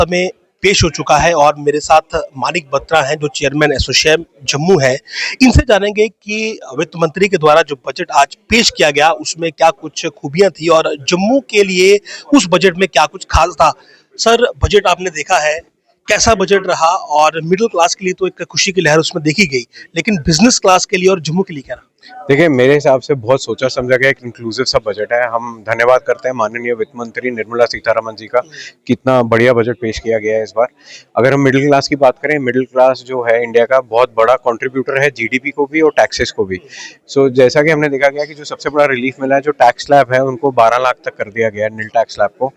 समय पेश हो चुका है और मेरे साथ मानिक बत्रा हैं जो चेयरमैन एसोचैम जम्मू है। इनसे जानेंगे कि वित्त मंत्री के द्वारा जो बजट आज पेश किया गया उसमें क्या कुछ खूबियां थी और जम्मू के लिए उस बजट में क्या कुछ खास था। सर, बजट आपने देखा है, कैसा बजट रहा? और मिडिल क्लास के लिए तो एक खुशी की लहर उसमें देखी गई, लेकिन बिजनेस क्लास के लिए और जम्मू के लिए क्या रहा? देखिए, मेरे हिसाब से बहुत सोचा समझा गया एक इंक्लूसिव सा बजट है। हम धन्यवाद करते हैं माननीय वित्त मंत्री निर्मला सीतारमण जी का, कितना बढ़िया बजट पेश किया गया है इस बार। अगर हम मिडिल क्लास की बात करें, मिडिल क्लास जो है इंडिया का बहुत बड़ा कंट्रीब्यूटर है जीडीपी को भी और टैक्सेस को भी। जैसा कि हमने देखा गया कि जो सबसे बड़ा रिलीफ मिला है, जो टैक्स स्लैब है उनको 12 लाख तक कर दिया गया है। नील टैक्स स्लैब को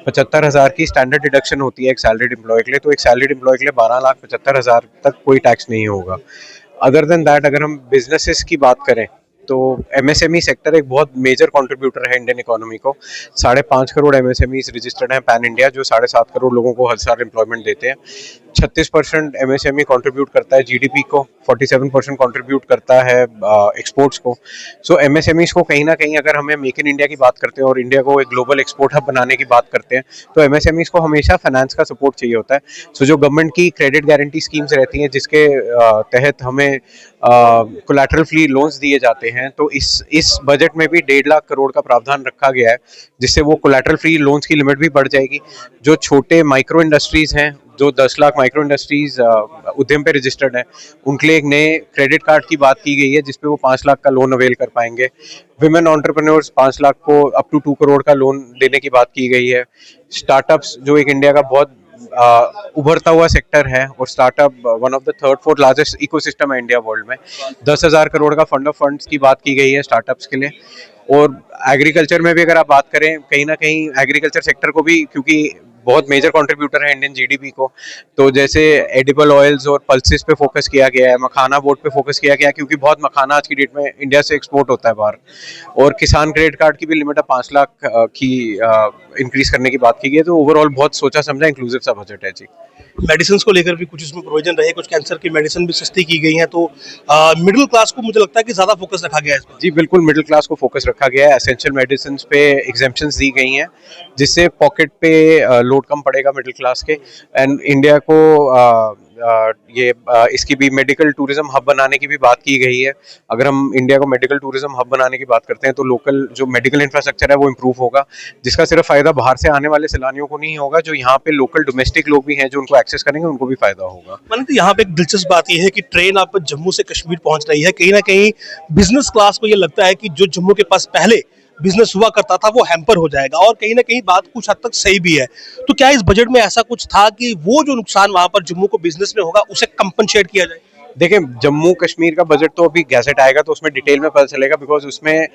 75,000 की स्टैंडर्ड डिडक्शन होती है एक सैलरीड एम्प्लॉय के लिए, तो एक सैलरीड एम्प्लॉय के लिए 12,75,000 तक कोई टैक्स नहीं होगा। अदर देन दैट, अगर हम बिजनेसेस की बात करें तो एमएसएमई सेक्टर एक बहुत मेजर कंट्रीब्यूटर है इंडियन इकोनॉमी को। 5.5 करोड़ एमएसएमईज रजिस्टर्ड हैं पैन इंडिया, जो 7.5 करोड़ लोगों को हर साल एम्प्लॉयमेंट देते हैं। 36% एमएसएमई कंट्रीब्यूट करता है जीडीपी को, 47% कंट्रीब्यूट करता है एक्सपोर्ट्स को। सो एमएसएमईज को कहीं ना कहीं, अगर हमें मेक इन इंडिया की बात करते हैं और इंडिया को एक ग्लोबल एक्सपोर्ट हब बनाने की बात करते हैं, तो एमएसएमईज को हमेशा फाइनेंस का सपोर्ट चाहिए होता है। जो गवर्नमेंट की क्रेडिट गारंटी स्कीम्स रहती हैं जिसके तहत हमें कोलैटरल फ्री लोन्स दिए जाते हैं, तो इस बजट में भी 1.5 लाख करोड़ का प्रावधान रखा गया है, जिससे वो कोलैटरल फ्री लोन्स की लिमिट भी बढ़ जाएगी। जो छोटे माइक्रो इंडस्ट्रीज हैं, जो 10 लाख माइक्रो इंडस्ट्रीज उद्यम पे रजिस्टर्ड है, उनके लिए एक नए क्रेडिट कार्ड की बात की गई है जिसपे वो 5 लाख का लोन अवेल कर पाएंगे। विमेन एंटरप्रेन्योर्स 5 लाख को अप टू 2 करोड़ का लोन देने की बात की गई है। स्टार्टअप्स, जो एक इंडिया का बहुत उभरता हुआ सेक्टर है, और startup one of the 3rd-4th largest ecosystem है इंडिया वर्ल्ड में। 10,000 करोड़ का फंड ऑफ फंड्स की बात की गई है स्टार्टअप्स के लिए। और एग्रीकल्चर में भी अगर आप बात करें, कहीं ना कहीं एग्रीकल्चर सेक्टर को भी, क्योंकि बहुत मेजर कंट्रीब्यूटर है इंडियन जीडीपी को, तो जैसे एडिबल ऑयल्स और पल्सेस पे फोकस किया गया है, मखाना बोर्ड पे फोकस किया गया है, क्योंकि बहुत मखाना आज की डेट में इंडिया से एक्सपोर्ट होता है बाहर। और किसान क्रेडिट कार्ड की भी लिमिट है 5 लाख की इंक्रीज करने की बात की गई है। तो ओवरऑल बहुत सोचा समझा इंक्लूसिव सा बजट है जी। मेडिसिन को लेकर भी कुछ इसमें प्रोविजन रहे, कुछ कैंसर की मेडिसिन भी सस्ती की गई हैं, तो मिडिल क्लास को मुझे लगता है कि ज़्यादा फोकस रखा गया है इसमें। जी बिल्कुल, मिडिल क्लास को फोकस रखा गया है। एसेंशियल मेडिसिन पे एग्जेम्पशंस दी गई हैं, जिससे पॉकेट पे लोड कम पड़ेगा मिडिल क्लास के। एंड इंडिया को इसकी भी मेडिकल टूरिज्म हब बनाने की भी बात की गई है। अगर हम इंडिया को मेडिकल टूरिज्म हब बनाने की बात करते हैं, तो लोकल जो मेडिकल इंफ्रास्ट्रक्चर है वो इम्प्रूव होगा, जिसका सिर्फ फायदा बाहर से आने वाले सैलानियों को नहीं होगा, जो यहाँ पे लोकल डोमेस्टिक लोग भी हैं जो उनको एक्सेस करेंगे, उनको भी फायदा होगा। मैंने तो यहाँ पे एक दिलचस्प बात यह है कि ट्रेन आप जम्मू से कश्मीर पहुंच रही है। कहीं ना कहीं बिजनेस क्लास को ये लगता है कि जो जम्मू के पास पहले बिजनेस हुआ करता था वो हैम्पर हो जाएगा, और कहीं ना कहीं बात कुछ हद तक सही भी है। तो क्या इस बजट में ऐसा कुछ था कि वो जो नुकसान वहां पर जम्मू को बिजनेस में होगा उसे कंपनसेट किया जाए? देखिए, जम्मू कश्मीर का बजट तो अभी गैजेट आएगा तो उसमें डिटेल में पता चलेगा, बिकॉज उसमें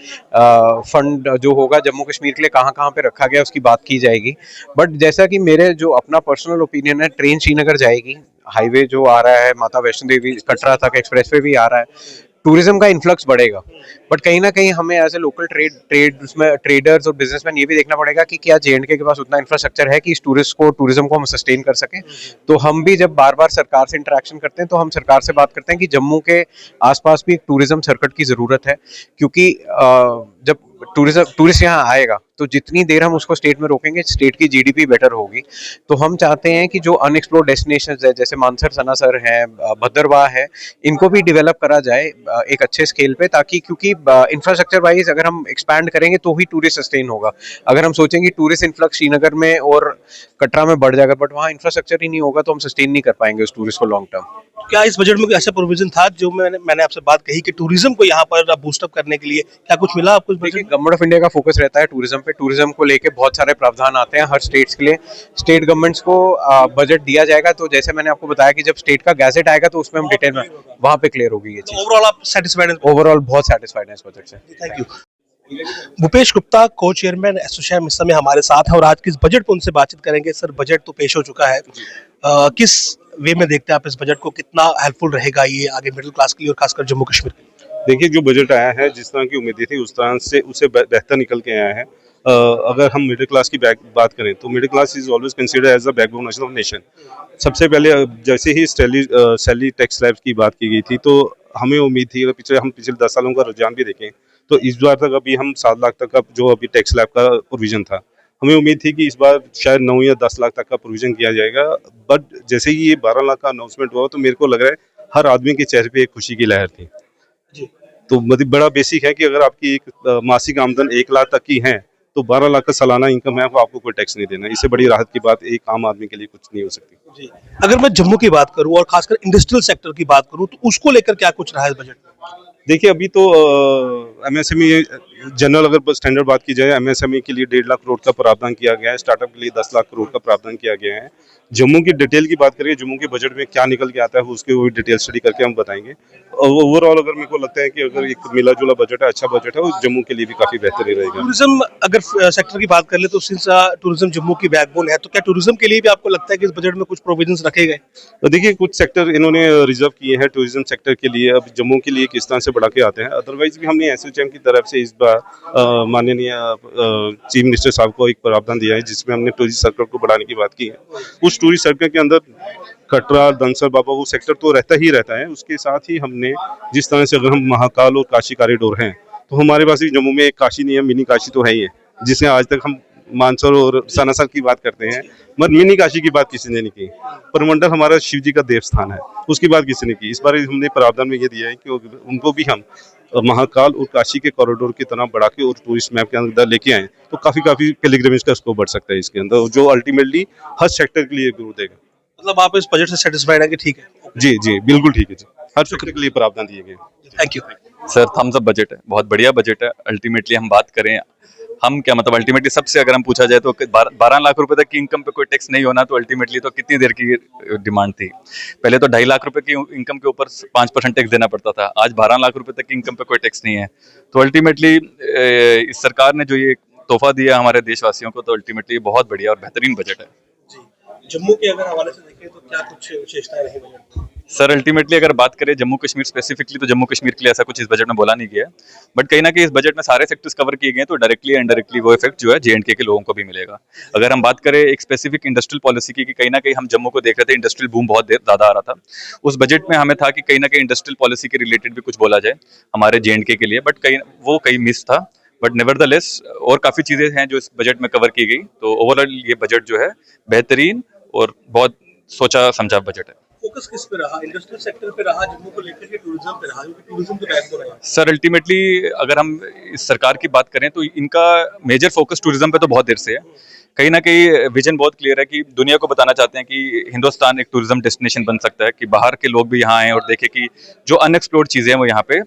फंड जो होगा जम्मू कश्मीर के लिए कहाँ कहाँ पे रखा गया उसकी बात की जाएगी। बट जैसा कि मेरे जो अपना पर्सनल ओपिनियन है, ट्रेन श्रीनगर जाएगी, हाईवे जो आ रहा है माता वैष्णो देवी कटरा तक एक्सप्रेसवे भी आ रहा है, टूरिज्म का इन्फ्लक्स बढ़ेगा। बट कहीं ना कहीं हमें एज ए लोकल ट्रेडर्स और बिजनेसमैन ये भी देखना पड़ेगा कि क्या जेएंडके के पास उतना इंफ्रास्ट्रक्चर है कि इस टूरिज्म को हम सस्टेन कर सकें। तो हम भी जब बार बार सरकार से इंटरेक्शन करते हैं, तो हम सरकार से बात करते हैं कि जम्मू के आसपास भी एक टूरिज्म सर्किट की जरूरत है, क्योंकि जब टूरिस्ट यहाँ आएगा तो जितनी देर हम उसको स्टेट में रोकेंगे, स्टेट की जीडीपी बेटर होगी। तो हम चाहते हैं कि जो अनएक्सप्लोर्ड डेस्टिनेशंस है, जैसे मानसर सनासर है, भद्रवाह है, इनको भी डेवलप करा जाए एक अच्छे स्केल पे, ताकि, क्योंकि इंफ्रास्ट्रक्चर वाइज अगर हम एक्सपैंड करेंगे तो ही टूरिस्ट सस्टेन होगा। अगर हम सोचेंगे टूरिस्ट इन्फ्लक्स श्रीनगर में और कटरा में बढ़ जाएगा, बट वहाँ इंफ्रास्ट्रक्चर ही नहीं होगा, तो हम सस्टेन नहीं कर पाएंगे उस टूरिस्ट को लॉन्ग टर्म। क्या इस बजट में ऐसा प्रोविजन था जो मैंने आपसे बात कही कि टूरिज्म को यहाँ पर बूस्टअप करने के लिए क्या कुछ मिला आपको? गवर्नमेंट ऑफ इंडिया का फोकस रहता है टूरिज्म पे। टूरिज्म को लेके बहुत सारे प्रावधान आते हैं हर स्टेट्स के लिए। स्टेट गवर्नमेंट्स को बजट दिया जाएगा, तो जैसे मैंने आपको बताया कि जब स्टेट का गैजेट आएगा तो उसमें हम डिटेल में वहाँ पे क्लियर होगी ये चीज। ओवरऑल आप सेटिस्फाइड हैं? ओवरऑल बहुत सेटिस्फाइड है इस बजट से। Thank you. भूपेश गुप्ता, को चेयरमैन एसोचैम, इस समय हमारे साथ है और आज किस बजट पर उनसे बातचीत करेंगे। सर, बजट तो पेश हो चुका है, किस वे में देखते हैं आप इस बजट को? कितना हेल्पफुल रहेगा ये आगे मिडिल क्लास के लिए और खासकर जम्मू कश्मीर के लिए? देखिए, जो बजट आया है, जिस तरह की उम्मीदें थी उस तरह से उससे बेहतर निकल के आया है। अगर हम मिडिल क्लास की बात करें तो middle class is always considered as the backbone of nation. सबसे पहले जैसे ही सैलरी टैक्स स्लैब की बात की गई थी, तो हमें उम्मीद थी, हम पिछले 10 सालों का रुझान भी देखें तो इस बार तक अभी हम 7 लाख तक का जो अभी टैक्स स्लैब का प्रोविजन था हमें उम्मीद थी कि इस बार शायद 9 या 10 लाख तक का प्रोविजन किया जाएगा, बट जैसे ही ये 12 लाख का अनाउंसमेंट हुआ तो मेरे को लग रहा है हर आदमी के चेहरे पे एक खुशी की लहर थी। जी। तो मतलब बड़ा बेसिक है कि अगर आपकी एक मासिक आमदन 1 लाख तक की है तो 12 लाख का सालाना इनकम है, वो आपको कोई टैक्स नहीं देना। इससे बड़ी राहत की बात एक आम आदमी के लिए कुछ नहीं हो सकती। जी। अगर मैं जम्मू की बात करूं और खासकर इंडस्ट्रियल सेक्टर की बात करूं तो उसको लेकर क्या कुछ रहा है इस बजट में? देखिए अभी तो एमएसएमई जनरल अगर स्टैंडर्ड बात की जाए, एमएसएमई के लिए 1.5 लाख करोड़ का प्रावधान किया गया है, स्टार्टअप के लिए 10 लाख करोड़ का प्रावधान किया गया है। जम्मू की डिटेल की बात करें, जम्मू के बजट में क्या निकल के आता है उसके वो डिटेल स्टडी करके हम बताएंगे। और ओवरऑल अगर मेरे को लगता है कि अगर एक मिला जुला बजट है, अच्छा बजट है, वो जम्मू के लिए भी काफी बेहतर ही रहेगा। टूरिज्म अगर सेक्टर की बात कर ले तो सिंस टूरिज्म जम्मू की बैकबोन है, तो क्या टूरिज्म के लिए भी आपको लगता है कि इस बजट में कुछ प्रोविजंस रखे गए? तो देखिए कुछ सेक्टर इन्होंने रिजर्व किए हैं टूरिज्म सेक्टर के लिए, अब जम्मू के लिए किस तरह से बढ़ा के आते हैं। अदरवाइज भी हमने एसोचैम की तरफ से इस बार माननीय चीफ मिनिस्टर साहब को एक प्रावधान दिया है जिसमें हमने टूरिस्ट सर्कल को बढ़ाने की बात की है। उस टूरिस्ट सर्कल के अंदर कटरा, दंसर बाबा वो सेक्टर तो रहता है, उसके साथ ही हमने जिस तरह से अगर हम महाकाल और काशी कॉरिडोर हैं तो हमारे पास भी जम्मू में एक काशी नहीं है, मिनी काशी तो है ही है, जिसे आज तक हम मानसर और सनासर की बात करते हैं, मगर मिनी काशी की बात किसी ने नहीं की। परमंडल हमारा शिव जी का देवस्थान है, उसकी बात किसी ने की। इस बार हमने प्रावधान में ये दिया है कि उनको भी हम महाकाल और काशी के कॉरिडोर की तरह बढ़ा के और टूरिस्ट मैप के अंदर लेके आए तो काफी पिलग्रिमेज का स्कोप बढ़ सकता है इसके अंदर, जो अल्टीमेटली हर सेक्टर के लिए ग्रोथ देगा। मतलब आप इस बजट से सेटिस्फाइड है कि ठीक है? जी बिल्कुल ठीक है जी, हर सेक्टर के लिए प्रावधान दिए गए। Thank you. Sir thumbs up budget है, बहुत बढ़िया बजट है। अल्टीमेटली हम बात करें, हम क्या मतलब अल्टीमेटली सबसे अगर हम पूछा जाए तो 12 लाख रुपए तक की इनकम पे कोई टैक्स नहीं होना, तो अल्टीमेटली तो कितनी देर की डिमांड थी। पहले तो 2.5 लाख रुपए की इनकम के ऊपर 5% टैक्स देना पड़ता था, आज 12 लाख रुपए तक की इनकम पे कोई टैक्स नहीं है। तो अल्टीमेटली इस सरकार ने जो ये तोहफा दिया हमारे देशवासियों को, तो अल्टीमेटली बहुत बढ़िया और बेहतरीन बजट है। जम्मू के अगर हवाले से देखें तो क्या कुछ विशेषताएं रही बजट में? सर अल्टीमेटली अगर बात करें जम्मू कश्मीर स्पेसिफिकली, तो जम्मू कश्मीर के लिए ऐसा कुछ इस बजट में बोला नहीं गया है, बट कहीं ना कहीं इस बजट में सारे सेक्टर्स कवर किए गए हैं, तो डायरेक्टली एंड इनडायरेक्टली वो इफेक्ट जो है जेएंडके के लोगों को भी मिलेगा। अगर हम बात करें एक स्पेसिफिक इंडस्ट्रियल पॉलिसी की, कि कहीं ना कहीं हम जम्मू को देख रहे थे, इंडस्ट्रियल बूम बहुत ज्यादा आ रहा था, उस बजट में हमें था कि कहीं ना कहीं इंडस्ट्रियल पॉलिसी के रिलेटेड भी कुछ बोला जाए हमारे जेएंडके के लिए, बट कहीं मिस था। बट नेवरदलेस और काफी चीजें हैं जो इस बजट में कवर की गई, तो ओवरऑल ये बजट जो है बेहतरीन और बहुत सोचा समझा बजट है। फोकस किस पे रहा? इंडस्ट्रियल सेक्टर पे रहा जम्मू को लेकर के टूरिज्म पे रहा, क्योंकि टूरिज्म तो बैकबोन है। सर अल्टीमेटली अगर हम इस सरकार की बात करें तो इनका मेजर फोकस टूरिज्म पे तो बहुत देर से है। कहीं ना कहीं विजन बहुत क्लियर है कि दुनिया को बताना चाहते हैं कि हिंदुस्तान एक टूरिज्म डेस्टिनेशन बन सकता है, कि बाहर के लोग भी यहाँ आएँ और देखें कि जो अनएक्सप्लोर्ड चीज़ें हैं वो यहाँ पे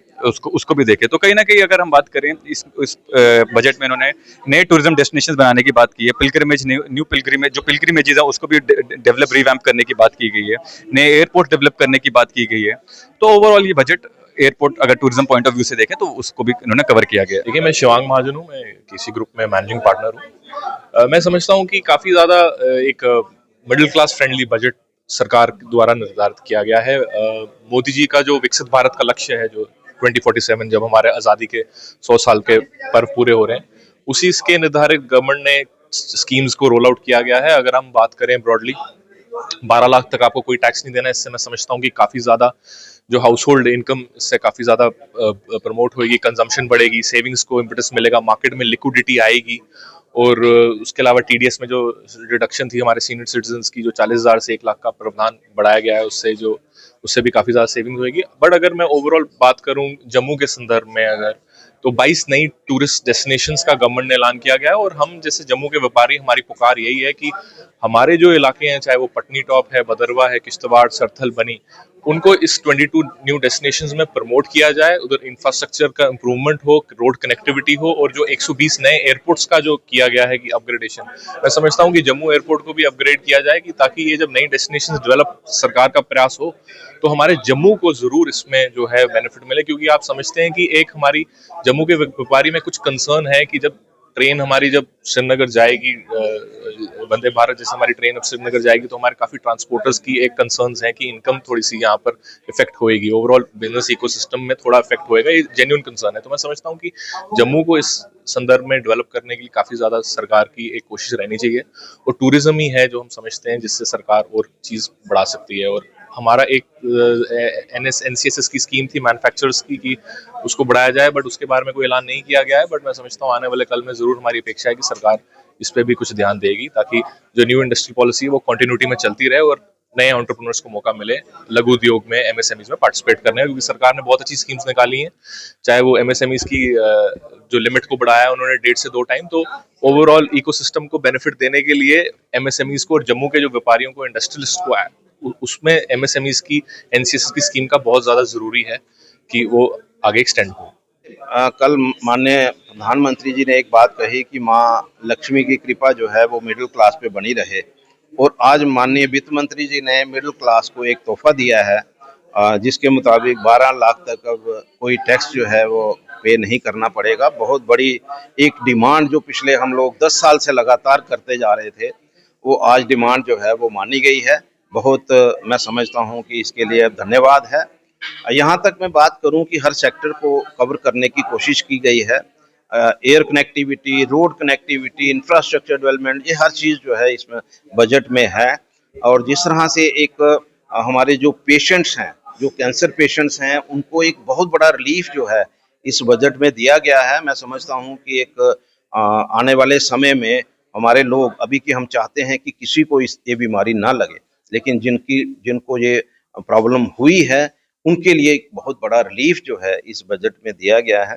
उसको भी देखें। तो कहीं ना कहीं अगर हम बात करें इस बजट में इन्होंने नए टूरिज्म डेस्टिनेशन बनाने की बात की है, पिलग्रिमेज न्यू पिलग्रिमेज जो पिलग्रिमेजेस हैं उसको भी डेवलप रिवैम्प करने की बात की गई है, नए एयरपोर्ट डेवलप करने की बात की गई है। तो ओवरऑल ये बजट एयरपोर्ट अगर टूरिज्म पॉइंट ऑफ व्यू से देखें तो उसको भी इन्होंने कवर किया गया है। देखिए मैं शिवांग महाजन हूँ, मैं केसी ग्रुप में मैनेजिंग पार्टनर हूँ। मैं समझता हूँ कि काफ़ी ज़्यादा एक मिडिल क्लास फ्रेंडली बजट सरकार द्वारा निर्धारित किया गया है। मोदी जी का जो विकसित भारत का लक्ष्य है, जो 2047 जब हमारे आज़ादी के 100 साल के पर्व पूरे हो रहे हैं, उसी के निर्धारित गवर्नमेंट ने स्कीम्स को रोल आउट किया गया है। अगर हम बात करें ब्रॉडली 12 लाख तक आपको कोई टैक्स नहीं देना, इससे मैं समझता हूँ कि काफ़ी ज़्यादा जो हाउस होल्ड इनकम इससे काफ़ी ज़्यादा प्रमोट होगी, कंजम्पशन बढ़ेगी, सेविंग्स को इम्पेटस मिलेगा, मार्केट में लिक्विडिटी आएगी। और उसके अलावा टीडीएस में जो रिडक्शन थी हमारे सीनियर सिटीजन्स की, जो 40,000 से 1 लाख का प्रावधान बढ़ाया गया है, उससे भी काफ़ी ज़्यादा सेविंग होगी। बट अगर मैं ओवरऑल बात करूँ जम्मू के संदर्भ में, अगर तो 22 नई टूरिस्ट डेस्टिनेशंस का गवर्नमेंट ने ऐलान किया गया है। और हम जैसे जम्मू के व्यापारी, हमारी पुकार यही है कि हमारे जो इलाके हैं, चाहे वो पटनी टॉप है, भदरवा है, किश्तवाड़, सरथल, बनी, उनको इस 22 न्यू डेस्टिनेशंस में प्रमोट किया जाए। उधर इंफ्रास्ट्रक्चर का इम्प्रूवमेंट हो, रोड कनेक्टिविटी हो, और जो 120 नए एयरपोर्ट्स का जो किया गया है कि अपग्रेडेशन, मैं समझता हूँ कि जम्मू एयरपोर्ट को भी अपग्रेड किया जाए, कि ताकि ये जब नई डेस्टिनेशन डेवलप सरकार का प्रयास हो तो हमारे जम्मू को जरूर इसमें जो है बेनिफिट मिले। क्योंकि आप समझते हैं कि एक हमारी जम्मू के व्यापारी में कुछ कंसर्न है कि जब ट्रेन हमारी जब श्रीनगर जाएगी, वंदे भारत जैसे हमारी ट्रेन अब श्रीनगर जाएगी, तो हमारे काफ़ी ट्रांसपोर्टर्स की एक कंसर्न्स हैं कि इनकम थोड़ी सी यहाँ पर इफेक्ट होएगी, ओवरऑल बिजनेस इकोसिस्टम में थोड़ा इफेक्ट होएगा। ये जेन्युइन कंसर्न है। तो मैं समझता हूँ कि जम्मू को इस संदर्भ में डेवलप करने के लिए काफ़ी ज़्यादा सरकार की एक कोशिश रहनी चाहिए। और टूरिज्म ही है जो हम समझते हैं जिससे सरकार और चीज़ बढ़ा सकती है। और हमारा एक NCSS की स्कीम थी मैन्युफैक्चरर्स की, कि उसको बढ़ाया जाए, बट उसके बारे में कोई ऐलान नहीं किया गया है। बट मैं समझता हूँ आने वाले कल में ज़रूर हमारी अपेक्षा है कि सरकार इस पे भी कुछ ध्यान देगी, ताकि जो न्यू इंडस्ट्री पॉलिसी है वो कंटिन्यूटी में चलती रहे और नए एंटरप्रेन्योर्स को मौका मिले लघु उद्योग में, एमएसएमईज में पार्टिसिपेट करने का, क्योंकि सरकार ने बहुत अच्छी स्कीम्स निकाली हैं। चाहे वो एमएसएमईज की जो लिमिट को बढ़ाया है उन्होंने 1.5 से 2 टाइम, तो ओवरऑल इकोसिस्टम को बेनिफिट देने के लिए एमएसएमईज को और जम्मू के जो व्यापारियों को, इंडस्ट्रियलिस्ट को उसमें एमएसएमईज की एनसीएसएस की स्कीम का बहुत ज्यादा जरूरी है कि वो आगे एक्सटेंड हो। कल माननीय प्रधानमंत्री जी ने एक बात कही कि माँ लक्ष्मी की कृपा जो है वो मिडिल क्लास पे बनी रहे, और आज माननीय वित्त मंत्री जी ने मिडिल क्लास को एक तोहफा दिया है, जिसके मुताबिक 12 लाख तक अब कोई टैक्स जो है वो पे नहीं करना पड़ेगा। बहुत बड़ी एक डिमांड जो पिछले हम लोग 10 साल से लगातार करते जा रहे थे, वो आज डिमांड जो है वो मानी गई है। बहुत मैं समझता हूँ कि इसके लिए धन्यवाद है। यहाँ तक मैं बात करूं कि हर सेक्टर को कवर करने की कोशिश की गई है। Air connectivity, road connectivity, infrastructure development, ये हर चीज़ जो है इसमें बजट में है। और जिस तरह से एक हमारे जो पेशेंट्स हैं, जो कैंसर पेशेंट्स हैं, उनको एक बहुत बड़ा रिलीफ जो है इस बजट में दिया गया है। मैं समझता हूँ कि एक आने वाले समय में हमारे लोग, अभी कि हम चाहते हैं कि किसी को ये बीमारी ना लगे, लेकिन जिनको ये प्रॉब्लम हुई है उनके लिए एक बहुत बड़ा रिलीफ जो है इस बजट में दिया गया है।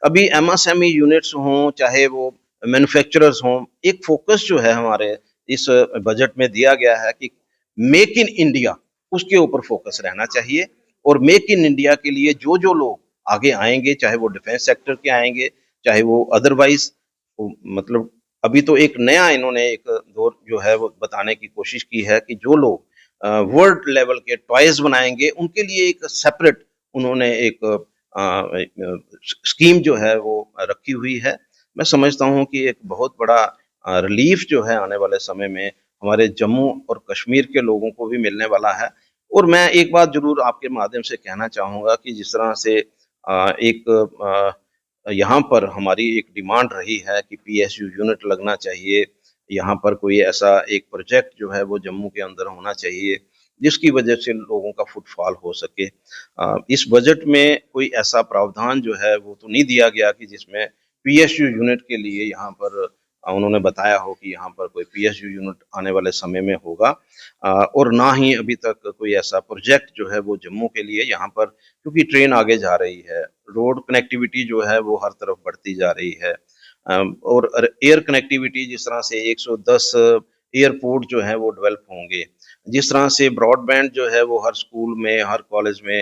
अभी एमएसएमई यूनिट्स हों, चाहे वो मैन्युफैक्चरर्स हों, एक फोकस जो है हमारे इस बजट में दिया गया है कि मेक इन इंडिया, उसके ऊपर फोकस रहना चाहिए। और मेक इन इंडिया के लिए जो जो लोग आगे आएंगे, चाहे वो डिफेंस सेक्टर के आएंगे, चाहे वो अदरवाइज, मतलब अभी तो एक नया इन्होंने एक दौर जो है वो बताने की कोशिश की है कि जो लोग वर्ल्ड लेवल के टॉयज बनाएंगे उनके लिए एक सेपरेट उन्होंने एक स्कीम जो है वो रखी हुई है। मैं समझता हूँ कि एक बहुत बड़ा रिलीफ जो है आने वाले समय में हमारे जम्मू और कश्मीर के लोगों को भी मिलने वाला है। और मैं एक बात जरूर आपके माध्यम से कहना चाहूँगा कि जिस तरह से यहाँ पर हमारी एक डिमांड रही है कि पीएसयू यूनिट लगना चाहिए, यहाँ पर कोई ऐसा एक प्रोजेक्ट जो है वो जम्मू के अंदर होना चाहिए जिसकी वजह से लोगों का फुटफॉल हो सके। इस बजट में कोई ऐसा प्रावधान जो है वो तो नहीं दिया गया कि जिसमें पीएसयू यूनिट के लिए यहाँ पर उन्होंने बताया हो कि यहाँ पर कोई पीएसयू यूनिट आने वाले समय में होगा। और ना ही अभी तक कोई ऐसा प्रोजेक्ट जो है वो जम्मू के लिए यहाँ पर, क्योंकि ट्रेन आगे जा रही है, रोड कनेक्टिविटी जो है वो हर तरफ बढ़ती जा रही है, और एयर कनेक्टिविटी जिस तरह से 110 एयरपोर्ट जो है वो डेवलप होंगे, जिस तरह से ब्रॉडबैंड जो है वो हर स्कूल में, हर कॉलेज में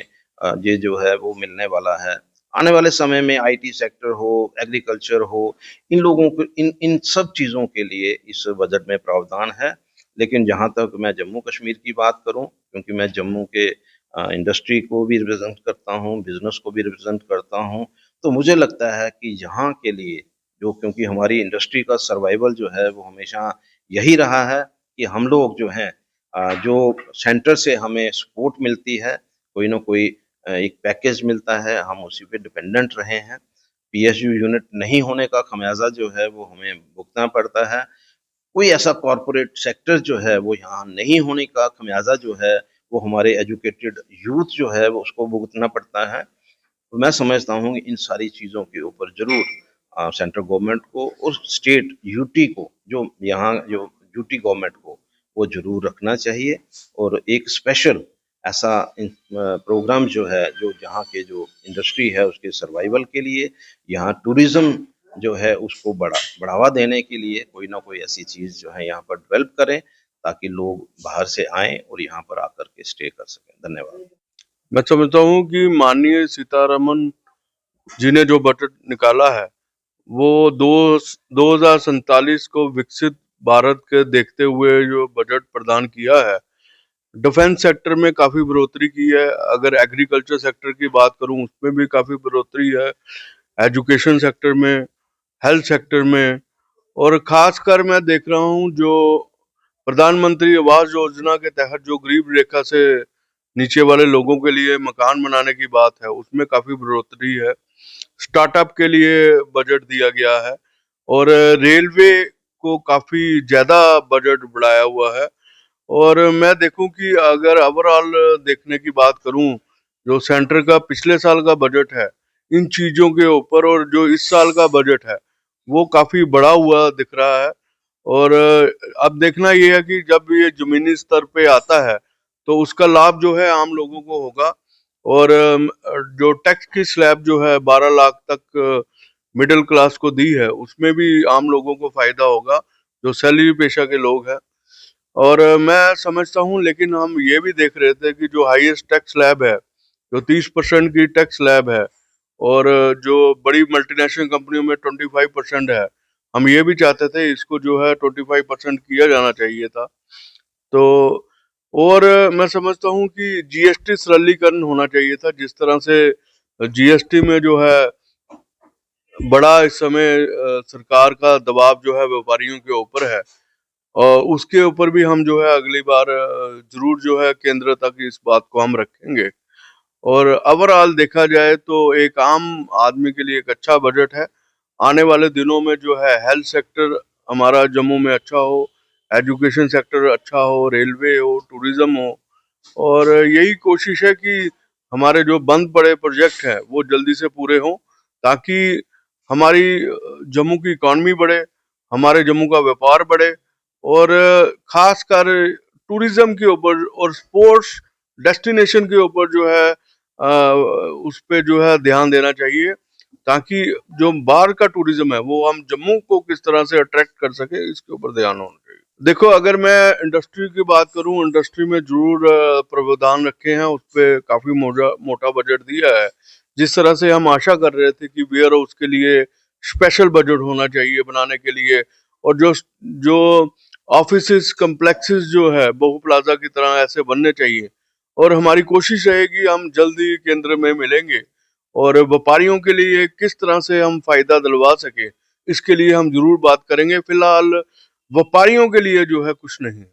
ये जो है वो मिलने वाला है। आने वाले समय में आईटी सेक्टर हो, एग्रीकल्चर हो, इन लोगों को इन सब चीज़ों के लिए इस बजट में प्रावधान है। लेकिन जहाँ तक मैं जम्मू कश्मीर की बात करूँ, क्योंकि मैं जम्मू के इंडस्ट्री को भी रिप्रेजेंट करता हूँ, बिजनेस को भी रिप्रेजेंट करता हूँ, तो मुझे लगता है कि यहाँ के लिए जो, क्योंकि हमारी इंडस्ट्री का सर्वाइवल जो है वो हमेशा यही रहा है कि हम लोग जो हैं, जो सेंटर से हमें सपोर्ट मिलती है, कोई ना कोई एक पैकेज मिलता है, हम उसी पे डिपेंडेंट रहे हैं। पीएसयू यूनिट नहीं होने का खमियाजा जो है वो हमें भुगतना पड़ता है। कोई ऐसा कॉरपोरेट सेक्टर जो है वो यहाँ नहीं होने का खमियाजा जो है वो हमारे एजुकेटेड यूथ जो है वो उसको भुगतना पड़ता है। तो मैं समझता हूँ कि इन सारी चीज़ों के ऊपर जरूर सेंट्रल गवर्नमेंट को और स्टेट यूटी को, जो यहाँ जो यूटी गवर्नमेंट को, वो जरूर रखना चाहिए। और एक स्पेशल ऐसा प्रोग्राम जो है, जो यहाँ के जो इंडस्ट्री है उसके सर्वाइवल के लिए, यहाँ टूरिज्म जो है उसको बढ़ावा देने के लिए कोई ना कोई ऐसी चीज़ जो है यहाँ पर डेवलप करें, ताकि लोग बाहर से आएँ और यहाँ पर आकर के स्टे कर सकें। धन्यवाद। मैं समझता हूँ कि माननीय सीतारमन जी ने जो बजट निकाला है वो 2047 को विकसित भारत के देखते हुए जो बजट प्रदान किया है, डिफेंस सेक्टर में काफी बढ़ोतरी की है। अगर एग्रीकल्चर सेक्टर की बात करूं उसमें भी काफी बढ़ोतरी है, एजुकेशन सेक्टर में, हेल्थ सेक्टर में, और खासकर मैं देख रहा हूं जो प्रधानमंत्री आवास योजना के तहत जो गरीब रेखा से नीचे वाले लोगों के लिए मकान बनाने की बात है उसमें काफी बढ़ोतरी है। स्टार्टअप के लिए बजट दिया गया है और रेलवे को काफी ज्यादा बजट बढ़ाया हुआ है। और मैं देखूं कि अगर ओवरऑल देखने की बात करूं, जो सेंटर का पिछले साल का बजट है इन चीजों के ऊपर और जो इस साल का बजट है वो काफी बढ़ा हुआ दिख रहा है। और अब देखना ये है कि जब ये जमीनी स्तर पे आता है तो उसका लाभ जो है आम लोगों को होगा। और जो टैक्स की स्लैब जो है 12 लाख तक मिडिल क्लास को दी है, उसमें भी आम लोगों को फायदा होगा जो सैलरी पेशा के लोग हैं। और मैं समझता हूँ, लेकिन हम ये भी देख रहे थे कि जो हाईएस्ट टैक्स स्लैब है, जो 30% की टैक्स स्लैब है, और जो बड़ी मल्टीनेशनल कंपनियों में 25% है, हम ये भी चाहते थे इसको जो है 25% किया जाना चाहिए था। तो और मैं समझता हूँ कि जीएसटी सरलीकरण होना चाहिए था। जिस तरह से जीएसटी में जो है बड़ा इस समय सरकार का दबाव जो है व्यापारियों के ऊपर है, और उसके ऊपर भी हम जो है अगली बार जरूर जो है केंद्र तक इस बात को हम रखेंगे। और ओवरऑल देखा जाए तो एक आम आदमी के लिए एक अच्छा बजट है। आने वाले दिनों में जो है हेल्थ सेक्टर हमारा जम्मू में अच्छा हो, एजुकेशन सेक्टर अच्छा हो, रेलवे हो, टूरिज्म हो, और यही कोशिश है कि हमारे जो बंद पड़े प्रोजेक्ट हैं वो जल्दी से पूरे हों, ताकि हमारी जम्मू की इकॉनमी बढ़े, हमारे जम्मू का व्यापार बढ़े, और खासकर टूरिज्म के ऊपर और स्पोर्ट्स डेस्टिनेशन के ऊपर जो है उस पे जो है ध्यान देना चाहिए, ताकि जो बाहर का टूरिज्म है वो हम जम्मू को किस तरह से अट्रैक्ट कर सके, इसके ऊपर ध्यान होना चाहिए। देखो, अगर मैं इंडस्ट्री की बात करूं, इंडस्ट्री में जरूर प्रावधान रखे हैं, उस पर काफी मोटा बजट दिया है। जिस तरह से हम आशा कर रहे थे कि वेयर हाउस के लिए स्पेशल बजट होना चाहिए बनाने के लिए, और जो जो ऑफिसेस कम्प्लेक्सेस जो है बहु प्लाजा की तरह ऐसे बनने चाहिए। और हमारी कोशिश रहेगी हम जल्दी केंद्र में मिलेंगे, और व्यापारियों के लिए किस तरह से हम फायदा दिलवा सके, इसके लिए हम जरूर बात करेंगे। फिलहाल व्यापारियों के लिए जो है कुछ नहीं।